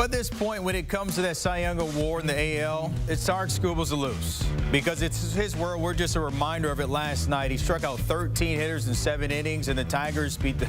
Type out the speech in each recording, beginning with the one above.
At this point, when it comes to that Cy Young Award in the AL, it's Tarek Skubal's a loose. Because it's his word, we're just a reminder of it last night. He struck out 13 hitters in 7 innings, and the Tigers beat the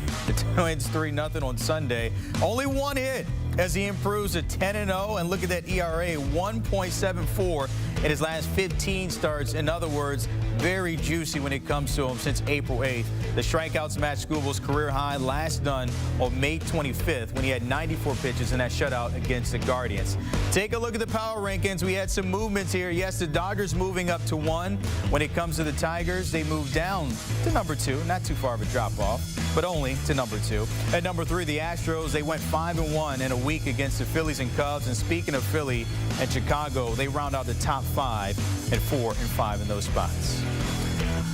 Twins 3-0 on Sunday. Only 1 hit as he improves to 10-0, and look at that ERA, 1.74 in his last 15 starts. In other words, very juicy when it comes to him since April 8th. The strikeouts matched Skubal's career high, last done on May 25th when he had 94 pitches in that shutout against the Guardians. Take a look at the power rankings. We had some movements here. Yes, the Dodgers moving up to 1. When it comes to the Tigers, they moved down to number 2. Not too far of a drop-off, but only to number 2. At number 3, the Astros, they went 5-1 in a week against the Phillies and Cubs. And speaking of Philly and Chicago, they round out the top 5 at 4 and 5 in those spots.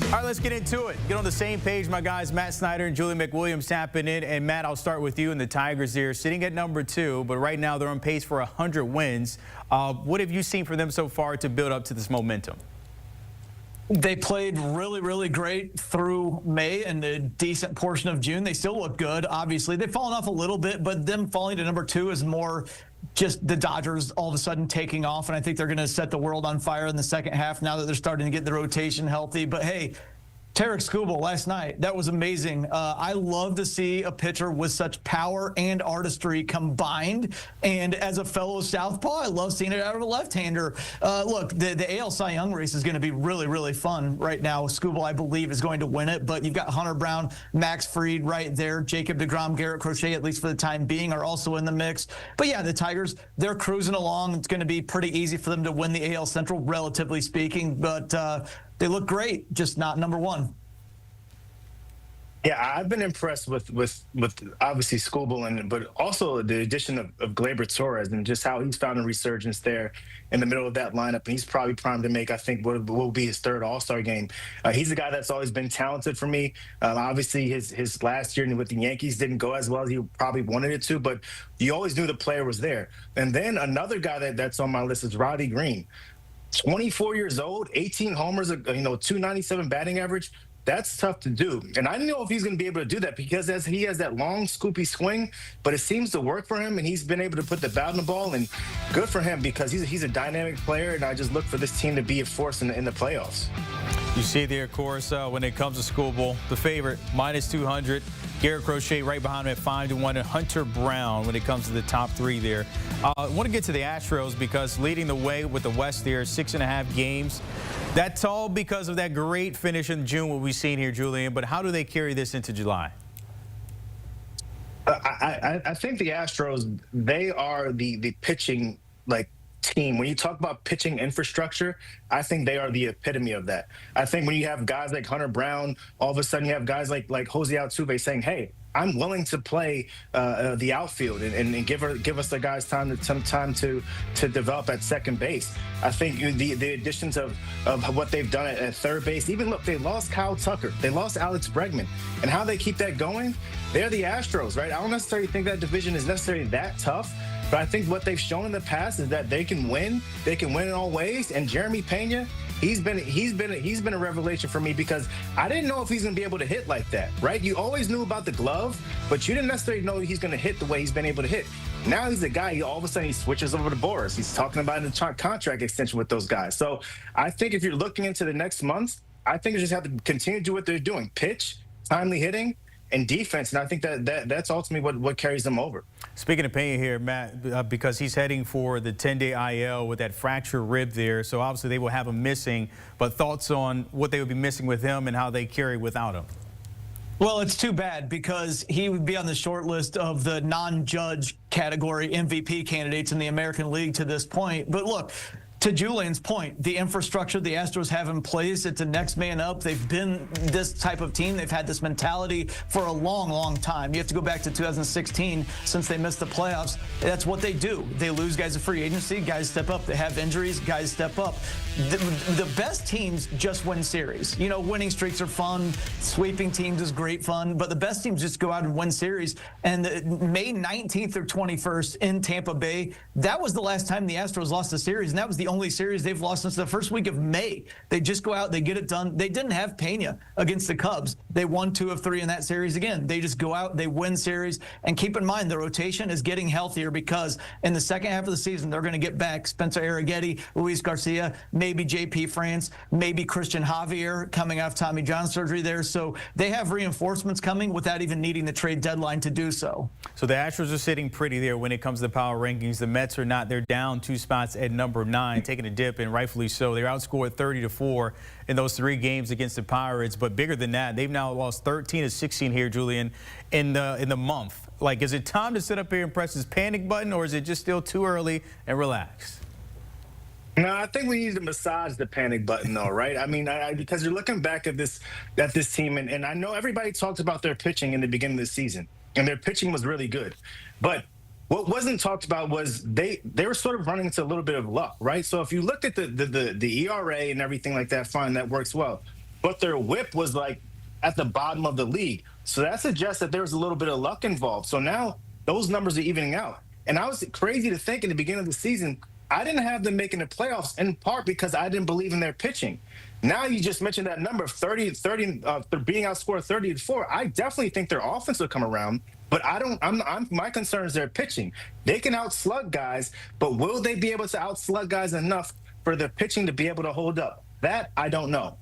All right, let's get into it. Get on the same page, my guys. Matt Snyder and Julian McWilliams tapping in. And, Matt, I'll start with you and the Tigers here, sitting at number 2. But right now they're on pace for 100 wins. What have you seen from them so far to build up to this momentum? They played really, really great through May and a decent portion of June. They still look good, obviously. They've fallen off a little bit, but them falling to number 2 is more just the Dodgers all of a sudden taking off, and I think they're going to set the world on fire in the second half now that they're starting to get the rotation healthy. But, hey, Tarek Skubal last night, that was amazing. I love to see a pitcher with such power and artistry combined. And as a fellow southpaw, I love seeing it out of a left-hander. Look, the AL Cy Young race is going to be really, really fun right now. Skubal, I believe, is going to win it. But you've got Hunter Brown, Max Fried right there. Jacob deGrom, Garrett Crochet, at least for the time being, are also in the mix. But, yeah, the Tigers, they're cruising along. It's going to be pretty easy for them to win the AL Central, relatively speaking. But they look great, just not number 1. Yeah, I've been impressed with obviously Skubal, but also the addition of Gleyber Torres and just how he's found a resurgence there in the middle of that lineup. And he's probably primed to make, I think, what will be his 3rd All-Star game. He's a guy that's always been talented for me. Obviously, his last year with the Yankees didn't go as well as he probably wanted it to, but you always knew the player was there. And then another guy that's on my list is Roddy Green. 24 years old, 18 homers, 297 batting average. That's tough to do. And I don't know if he's going to be able to do that because he has that long, scoopy swing, but it seems to work for him, and he's been able to put the bat on the ball, and good for him because he's a dynamic player, and I just look for this team to be a force in the playoffs. You see there, of course, when it comes to Skubal, the favorite, minus 200. Garrett Crochet right behind him at 5-1, and Hunter Brown when it comes to the top 3 there. I want to get to the Astros because leading the way with the West there, 6.5 games. That's all because of that great finish in June, what we've seen here, Julian. But how do they carry this into July? I think the Astros, they are the pitching team. When you talk about pitching infrastructure, I think they are the epitome of that. I think when you have guys like Hunter Brown, all of a sudden you have guys like Jose Altuve saying, hey, I'm willing to play the outfield and give us the guys some time to develop at second base. I think the additions of what they've done at third base, even look, they lost Kyle Tucker, they lost Alex Bregman, and how they keep that going, they're the Astros, right? I don't necessarily think that division is necessarily that tough, but I think what they've shown in the past is that they can win in all ways, and Jeremy Pena, He's been a revelation for me because I didn't know if he's going to be able to hit like that, right? You always knew about the glove, but you didn't necessarily know he's going to hit the way he's been able to hit. Now he's a guy, all of a sudden he switches over to Boris. He's talking about a contract extension with those guys. So I think if you're looking into the next month, I think you just have to continue to do what they're doing. Pitch, timely hitting, and defense, and I think that's ultimately what carries them over. Speaking of Pena here, Matt, because he's heading for the 10-day IL with that fractured rib there, so obviously they will have him missing, but thoughts on what they would be missing with him and how they carry without him? Well, it's too bad because he would be on the short list of the non-judge category MVP candidates in the American League to this point. But look, to Julian's point, the infrastructure the Astros have in place, it's a next man up. They've been this type of team. They've had this mentality for a long, long time. You have to go back to 2016 since they missed the playoffs. That's what they do. They lose guys to free agency, guys step up. They have injuries, guys step up. The best teams just win series. You know, winning streaks are fun. Sweeping teams is great fun. But the best teams just go out and win series. And May 19th or 21st in Tampa Bay, that was the last time the Astros lost a series, and that was the only series they've lost since the first week of May. They just go out, they get it done. They didn't have Pena against the Cubs. They won 2 of 3 in that series again. They just go out, they win series. And keep in mind, the rotation is getting healthier because in the second half of the season, they're going to get back Spencer Arrighetti, Luis Garcia, maybe JP France, maybe Christian Javier coming off Tommy John surgery there. So they have reinforcements coming without even needing the trade deadline to do so. So the Astros are sitting pretty there when it comes to the power rankings. The Mets are not. They're down 2 spots at number 9, taking a dip, and rightfully so. They're outscored 30-4 in those 3 games against the Pirates. But bigger than that, they've now lost 13 of 16 here, Julian, in the month. Like, is it time to sit up here and press this panic button, or is it just still too early and relax? No, I think we need to massage the panic button, though, right? I mean, because you're looking back at this team, and I know everybody talked about their pitching in the beginning of the season, and their pitching was really good. But what wasn't talked about was they were sort of running into a little bit of luck, right? So if you looked at the ERA and everything like that, fine, that works well. But their WHIP was like at the bottom of the league. So that suggests that there was a little bit of luck involved. So now those numbers are evening out. And I was crazy to think in the beginning of the season, I didn't have them making the playoffs in part because I didn't believe in their pitching. Now you just mentioned that number of 30 being outscored 30-4. I definitely think their offense will come around, but my concern is their pitching. They can outslug guys, but will they be able to outslug guys enough for the pitching to be able to hold up? That I don't know.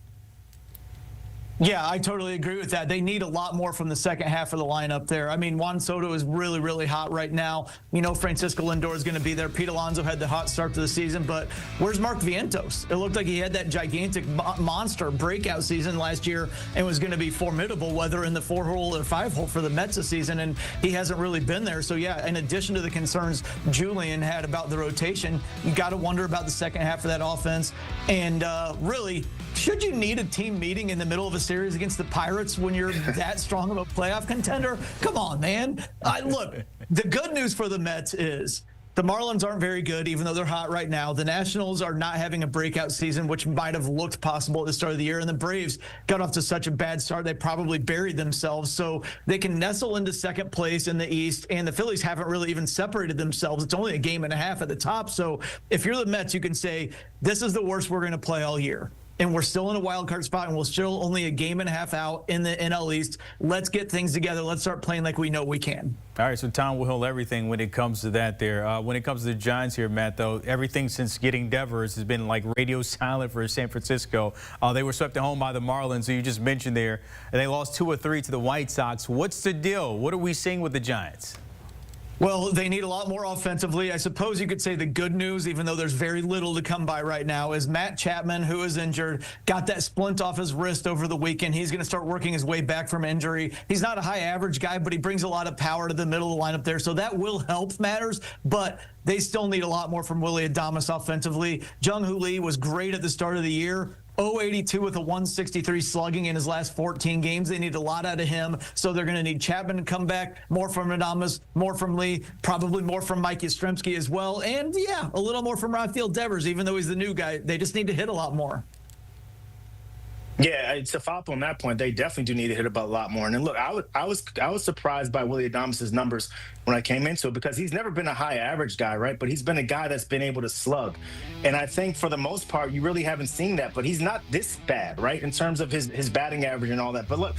Yeah, I totally agree with that. They need a lot more from the second half of the lineup there. I mean, Juan Soto is really, really hot right now. You know, Francisco Lindor is going to be there. Pete Alonso had the hot start to the season, but where's Mark Vientos? It looked like he had that gigantic monster breakout season last year and was going to be formidable, whether in the 4-hole or 5-hole for the Mets this season, and he hasn't really been there. So, yeah, in addition to the concerns Julian had about the rotation, you got to wonder about the second half of that offense. And really, should you need a team meeting in the middle of a series against the Pirates when you're that strong of a playoff contender? Come on, man. Look, the good news for the Mets is the Marlins aren't very good, even though they're hot right now. The Nationals are not having a breakout season, which might have looked possible at the start of the year. And the Braves got off to such a bad start, they probably buried themselves. So they can nestle into second place in the East. And the Phillies haven't really even separated themselves. It's only a game and a half at the top. So if you're the Mets, you can say, this is the worst we're going to play all year. And we're still in a wild card spot, and we're still only a game and a half out in the NL East. Let's get things together. Let's start playing like we know we can. All right, so Tom will hold everything when it comes to that there. When it comes to the Giants here, Matt, though, everything since getting Devers has been like radio silent for San Francisco. They were swept at home by the Marlins, who you just mentioned there, and they lost 2 of 3 to the White Sox. What's the deal? What are we seeing with the Giants? Well, they need a lot more offensively. I suppose you could say the good news, even though there's very little to come by right now, is Matt Chapman, who is injured, got that splint off his wrist over the weekend. He's going to start working his way back from injury. He's not a high average guy, but he brings a lot of power to the middle of the lineup there. So that will help matters, but they still need a lot more from Willy Adames offensively. Jung-Hoo Lee was great at the start of the year. 082 with a 163 slugging in his last 14 games. They need a lot out of him, so they're going to need Chapman to come back, more from Adames, more from Lee, probably more from Mike Yastrzemski as well, and, yeah, a little more from Rafael Devers, even though he's the new guy. They just need to hit a lot more. Yeah, to follow up on that point, they definitely do need to hit about a lot more. And then, look, I was surprised by Willy Adames' numbers when I came into it because he's never been a high average guy, right? But he's been a guy that's been able to slug. And I think for the most part, you really haven't seen that. But he's not this bad, right, in terms of his batting average and all that. But look,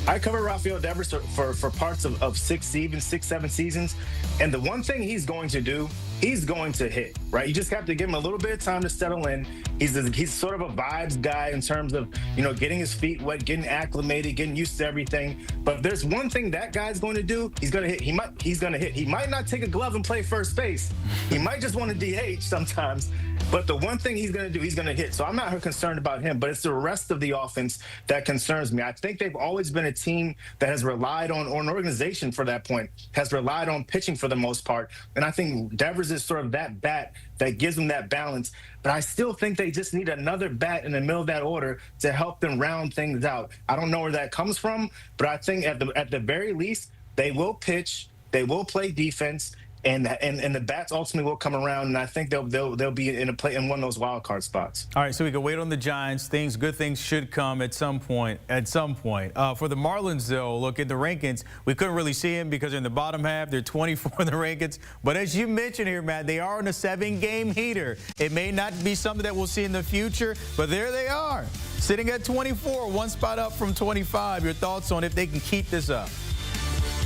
I covered Rafael Devers for parts of 6-7 seasons. And the one thing he's going to do, he's going to hit, right? You just have to give him a little bit of time to settle in. He's sort of a vibes guy in terms of, you know, getting his feet wet, getting acclimated, getting used to everything. But if there's one thing that guy's going to do, he's going to hit. He's going to hit. He might not take a glove and play first base. He might just want to DH sometimes. But the one thing he's going to do, he's going to hit. So I'm not concerned about him, but it's the rest of the offense that concerns me. I think they've always been a team that has relied on, or an organization for that point, has relied on pitching for the most part. And I think Devers is sort of that bat that gives them that balance. But I still think they just need another bat in the middle of that order to help them round things out. I don't know where that comes from, but I think at the very least, they will pitch, they will play defense, and the bats ultimately will come around, and I think they'll be in one of those wild card spots. All right, so we can wait on the Giants. Good things should come at some point. For the Marlins, though, look at the rankings. We couldn't really see them because they're in the bottom half. They're 24 in the rankings. But as you mentioned here, Matt, they are on a 7-game heater. It may not be something that we'll see in the future, but there they are, sitting at 24, one spot up from 25. Your thoughts on if they can keep this up?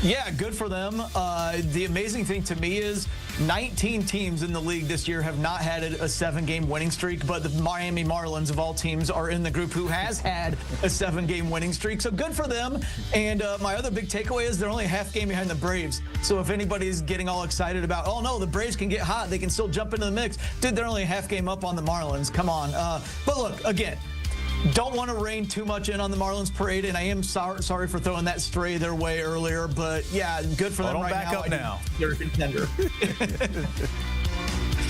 Yeah, good for them. The amazing thing to me is 19 teams in the league this year have not had a 7-game winning streak, but the Miami Marlins, of all teams, are in the group who has had a 7-game winning streak. So good for them. And my other big takeaway is they're only a half game behind the Braves. So if anybody's getting all excited about, oh, no, the Braves can get hot, they can still jump into the mix. Dude, they're only a half game up on the Marlins. Come on. But look, again, don't want to rein too much in on the Marlins parade, and I am sorry for throwing that stray their way earlier, but yeah, good for them right now. Don't back up now. They're a contender.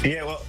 Yeah, well,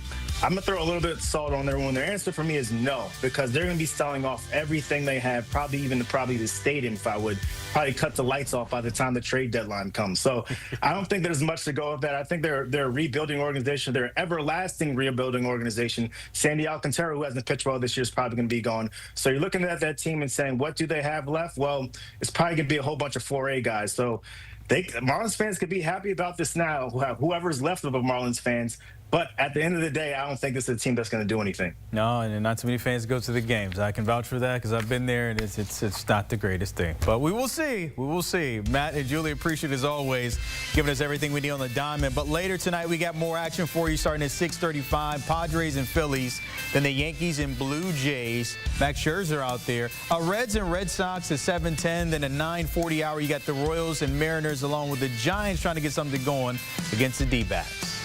I'm going to throw a little bit of salt on their wound. Their answer for me is no, because they're going to be selling off everything they have, probably the stadium, if I would. Probably cut the lights off by the time the trade deadline comes. So I don't think there's much to go with that. I think they're a rebuilding organization. They're an everlasting rebuilding organization. Sandy Alcantara, who hasn't pitched well this year, is probably going to be gone. So you're looking at that team and saying, what do they have left? Well, it's probably going to be a whole bunch of 4A guys. So Marlins fans could be happy about this now, whoever's left of the Marlins fans. But at the end of the day, I don't think this is a team that's going to do anything. No, and not too many fans go to the games. I can vouch for that because I've been there, and it's not the greatest thing. But we will see. We will see. Matt and Julie, appreciate as always, giving us everything we need on the diamond. But later tonight, we got more action for you starting at 6:35. Padres and Phillies, then the Yankees and Blue Jays. Max Scherzer out there. Reds and Red Sox at 7:10. Then at 9:40 hour, you got the Royals and Mariners along with the Giants trying to get something going against the D-backs.